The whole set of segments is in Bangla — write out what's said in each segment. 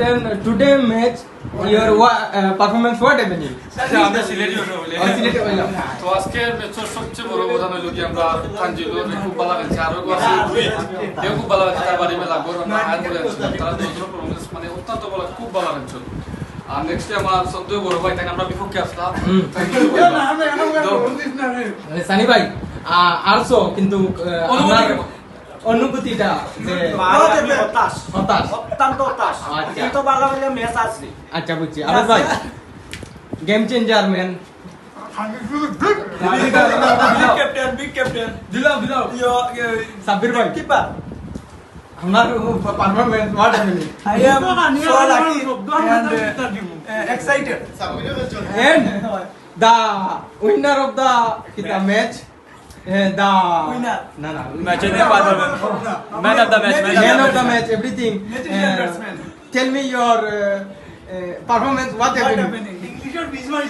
understand today match your performance what happening? আমরা সিলেটি বলে সিলেটে হইলাম তো আজকে ম্যাচের সবচেয়ে বড় অবদান হলো কি আমরা তানজিলুর খুব ভালো খেলছে আর আছে দুই কেউ খুব ভালো খেলছে তার বাড়ি মেলা গরু আমরা হার বলে আছে তারা দুজন পারফরম্যান্স মানে অত্যন্ত ভালো খুব ভালো খেলছে আর নেক্সট আমার সদ্য বড় ভাই তাকে আমরা বিপক্ষে আসলাম সানি ভাই আরসো কিন্তু আপনার অনুভূতিটা যে হতাশ হতাশ অত্যন্ত হতাশ আচ্ছা। কিন্তু ভালো ভালো ম্যাচ আছে আচ্ছা বুঝছি আবার ভাই game changer man big captain দিলাম সাব্বির ভাই কিপার আপনার performance what happening I am so lucky and excited. and the winner of the match the Winner. no ম্যাচে নিয়ে performance man of the match man of the match everything Magician batsman. tell me your performance what What happening happening? English or visual?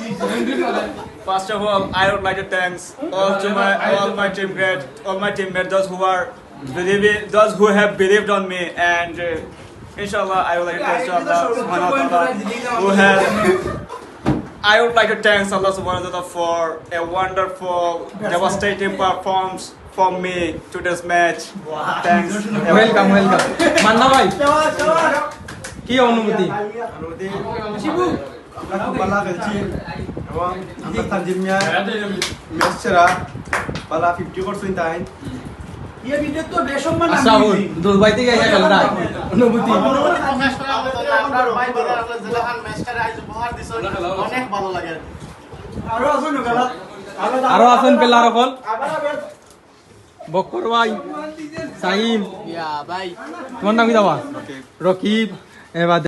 First of all, I would like to thanks all my teammates, those who have believed on me, and inshallah, I would like to thank Allah subhanahu wa ta'ala who has. I would like to thank Allah subhanahu wa ta'ala for a wonderful, devastating performance for me to this match. Thanks. welcome Manna ভাই কি অনুভূতি আমরা খুব ভালো খেলছি এবং আমরা তানজিল মিয়া ম্যাচ সেরা ভালো 50 করছেন তাই ये वीडियो तो बेशम्मा नाम আচ্ছা বল দুবাই থেকে এসে খেলরা অনুভূতি আপনার ভাই বলে আসলে জেলাখান ম্যাচটা আজ উপহার দিছো অনেক ভালো লাগে আরো আসুন গলা আরো আছেন পেলার হল বকর ভাই সাহিম ইয়া ভাই তোমার নাম কি দাবা রকিব এবার